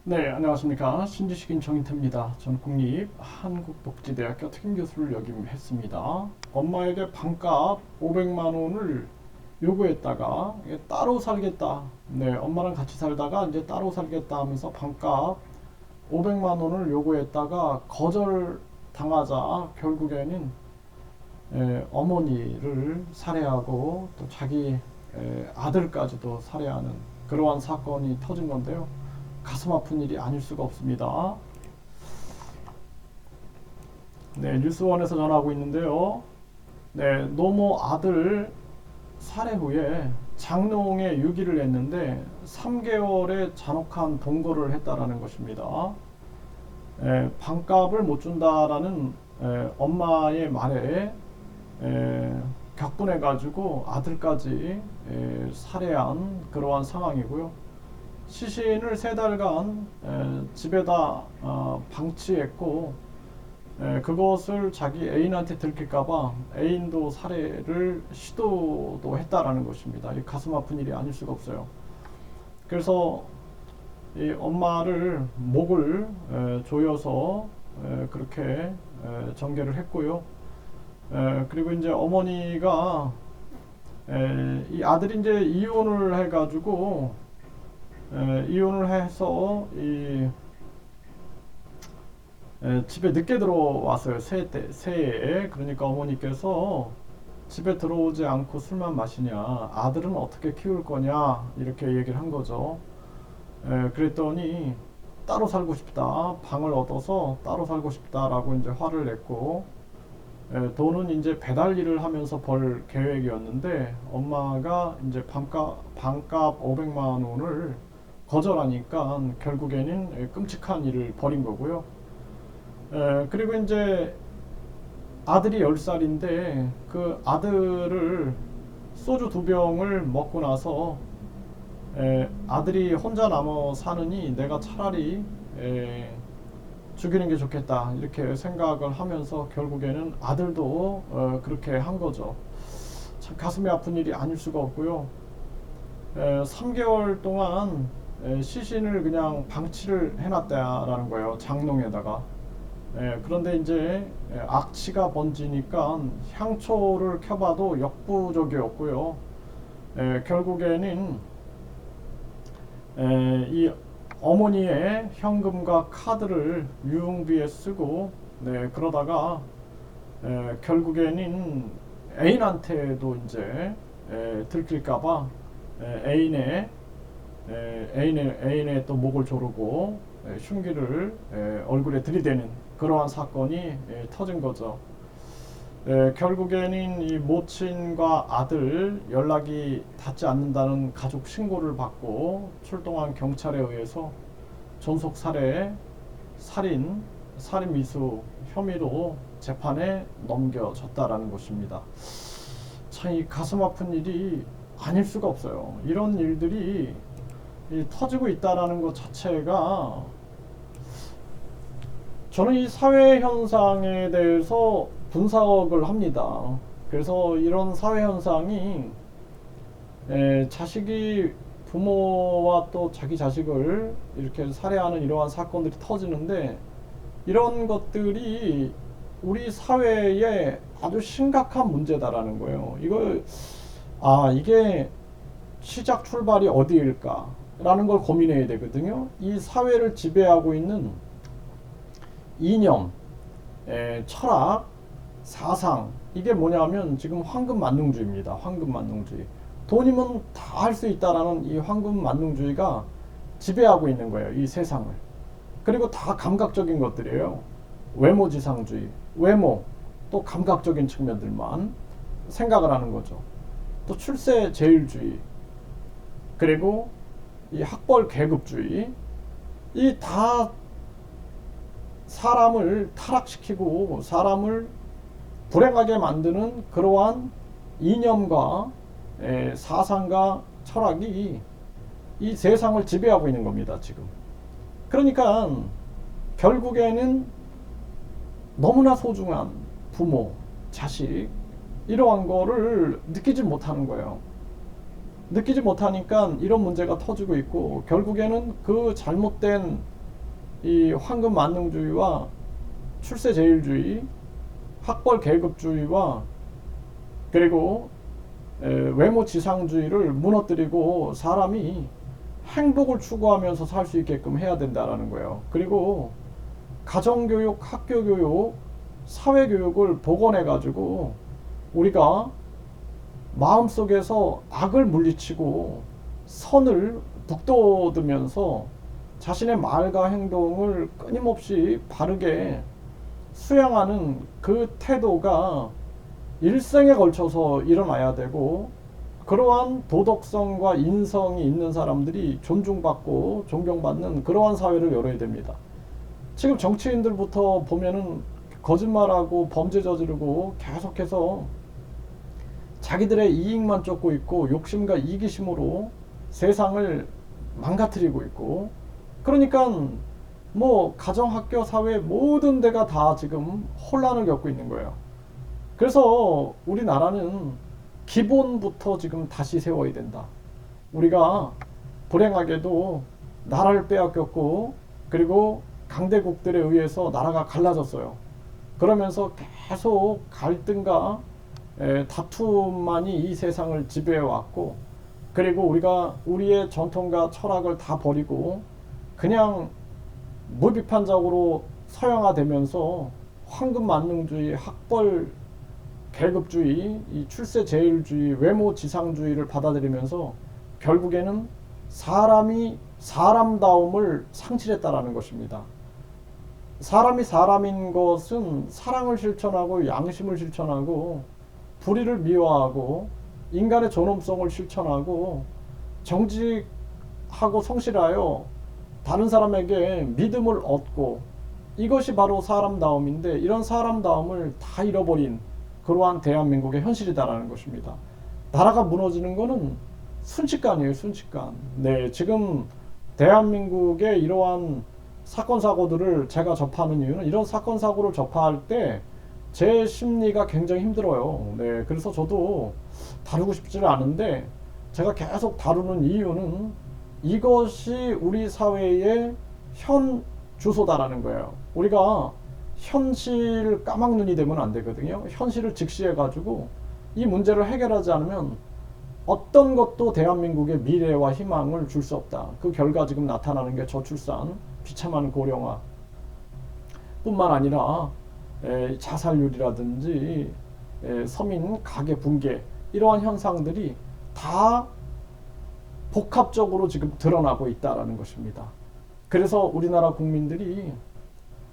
네, 안녕하십니까. 신지식인 정인태입니다. 전 국립 한국복지대학교 특임교수를 역임했습니다. 엄마에게 반값 500만 원을 요구했다가 따로 살겠다. 네, 엄마랑 같이 살다가 이제 따로 살겠다 하면서 반값 500만 원을 요구했다가 거절 당하자 결국에는 어머니를 살해하고 또 자기 아들까지도 살해하는 그러한 사건이 터진 건데요. 가슴 아픈 일이 아닐 수가 없습니다. 네, 뉴스원에서 전하고 있는데요. 네, 노모 아들 살해 후에 장롱에 유기를 했는데 3개월의 잔혹한 동거를 했다라는 것입니다. 반값을 못 준다라는 엄마의 말에 격분해가지고 아들까지 살해한 그러한 상황이고요. 시신을 3달간 집에다 방치했고 그것을 자기 애인한테 들킬까봐 애인도 살해를 시도도 했다라는 것입니다. 이 가슴 아픈 일이 아닐 수가 없어요. 그래서 이 엄마를 목을 조여서 그렇게 전개를 했고요. 그리고 이제 어머니가 이 아들이 이제 이혼을 해가지고 이혼을 해서 집에 늦게 들어왔어요. 새해에. 그러니까 어머니께서 집에 들어오지 않고 술만 마시냐, 아들은 어떻게 키울 거냐, 이렇게 얘기를 한 거죠. 그랬더니 따로 살고 싶다, 방을 얻어서 따로 살고 싶다라고 이제 화를 냈고, 돈은 이제 배달 일을 하면서 벌 계획이었는데 엄마가 이제 반값 500만 원을 거절하니까 결국에는 끔찍한 일을 벌인 거고요. 그리고 이제 아들이 10살인데 그 아들을 소주 2병을 먹고 나서 아들이 혼자 남아 사느니 내가 차라리 죽이는 게 좋겠다 이렇게 생각을 하면서 결국에는 아들도 그렇게 한 거죠. 참 가슴이 아픈 일이 아닐 수가 없고요. 3개월 동안 시신을 그냥 방치를 해놨다라는 거예요. 장롱에다가. 그런데 이제 악취가 번지니까 향초를 켜봐도 역부족이었고요. 결국에는 이 어머니의 현금과 카드를 유흥비에 쓰고 그러다가 결국에는 애인한테도 이제 들킬까봐 애인의 또 목을 조르고 흉기를 얼굴에 들이대는 그러한 사건이 터진 거죠. 결국에는 이 모친과 아들 연락이 닿지 않는다는 가족 신고를 받고 출동한 경찰에 의해서 존속 살해, 살인, 살인 미수 혐의로 재판에 넘겨졌다라는 것입니다. 참 이 가슴 아픈 일이 아닐 수가 없어요. 이런 일들이 터지고 있다라는 것 자체가 저는 이 사회 현상에 대해서 분석을 합니다. 그래서 이런 사회 현상이 자식이 부모와 또 자기 자식을 이렇게 살해하는 이러한 사건들이 터지는데 이런 것들이 우리 사회에 아주 심각한 문제다라는 거예요. 이게 시작 출발이 어디일까? 라는 걸 고민해야 되거든요. 이 사회를 지배하고 있는 이념, 철학, 사상, 이게 뭐냐면 지금 황금만능주의입니다. 황금만능주의. 돈이면 다 할 수 있다라는 이 황금만능주의가 지배하고 있는 거예요. 이 세상을. 그리고 다 감각적인 것들이에요. 외모지상주의, 외모, 또 감각적인 측면들만 생각을 하는 거죠. 또 출세제일주의, 그리고 이 학벌 계급주의, 이 다 사람을 타락시키고 사람을 불행하게 만드는 그러한 이념과 사상과 철학이 이 세상을 지배하고 있는 겁니다, 지금. 그러니까 결국에는 너무나 소중한 부모, 자식, 이러한 거를 느끼지 못하는 거예요. 느끼지 못하니까 이런 문제가 터지고 있고 결국에는 그 잘못된 이 황금 만능주의와 출세 제일주의, 학벌 계급주의와 그리고 외모 지상주의를 무너뜨리고 사람이 행복을 추구하면서 살 수 있게끔 해야 된다라는 거예요. 그리고 가정교육, 학교교육, 사회교육을 복원해 가지고 우리가 마음속에서 악을 물리치고 선을 북돋으면서 자신의 말과 행동을 끊임없이 바르게 수양하는 그 태도가 일생에 걸쳐서 일어나야 되고, 그러한 도덕성과 인성이 있는 사람들이 존중받고 존경받는 그러한 사회를 열어야 됩니다. 지금 정치인들부터 보면은 거짓말하고 범죄 저지르고 계속해서 자기들의 이익만 쫓고 있고 욕심과 이기심으로 세상을 망가뜨리고 있고, 그러니까 뭐 가정, 학교, 사회 모든 데가 다 지금 혼란을 겪고 있는 거예요. 그래서 우리나라는 기본부터 지금 다시 세워야 된다. 우리가 불행하게도 나라를 빼앗겼고, 그리고 강대국들에 의해서 나라가 갈라졌어요. 그러면서 계속 갈등과 다툼만이 이 세상을 지배해 왔고, 그리고 우리가 우리의 전통과 철학을 다 버리고 그냥 무비판적으로 서양화되면서 황금 만능주의, 학벌 계급주의, 이 출세 제일주의, 외모 지상주의를 받아들이면서 결국에는 사람이 사람다움을 상실했다라는 것입니다. 사람이 사람인 것은 사랑을 실천하고 양심을 실천하고 불의를 미워하고 인간의 존엄성을 실천하고 정직하고 성실하여 다른 사람에게 믿음을 얻고, 이것이 바로 사람다움인데 이런 사람다움을 다 잃어버린 그러한 대한민국의 현실이다라는 것입니다. 나라가 무너지는 것은 순식간이에요, 순식간. 네, 지금 대한민국의 이러한 사건 사고들을 제가 접하는 이유는, 이런 사건 사고를 접할 때 제 심리가 굉장히 힘들어요. 네, 그래서 저도 다루고 싶지는 않은데 제가 계속 다루는 이유는 이것이 우리 사회의 현 주소다라는 거예요. 우리가 현실 까막눈이 되면 안 되거든요. 현실을 직시해 가지고 이 문제를 해결하지 않으면 어떤 것도 대한민국의 미래와 희망을 줄 수 없다. 그 결과 지금 나타나는 게 저출산, 비참한 고령화 뿐만 아니라 자살률이라든지 서민 가계 붕괴, 이러한 현상들이 다 복합적으로 지금 드러나고 있다라는 것입니다. 그래서 우리나라 국민들이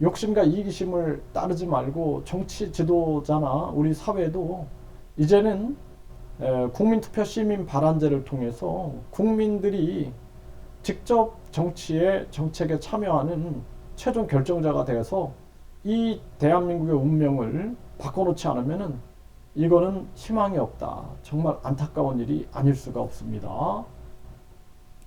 욕심과 이기심을 따르지 말고 정치 지도자나 우리 사회도 이제는 국민투표 시민 발안제를 통해서 국민들이 직접 정책에 참여하는 최종 결정자가 되어서 이 대한민국의 운명을 바꿔놓지 않으면은 이거는 희망이 없다. 정말 안타까운 일이 아닐 수가 없습니다.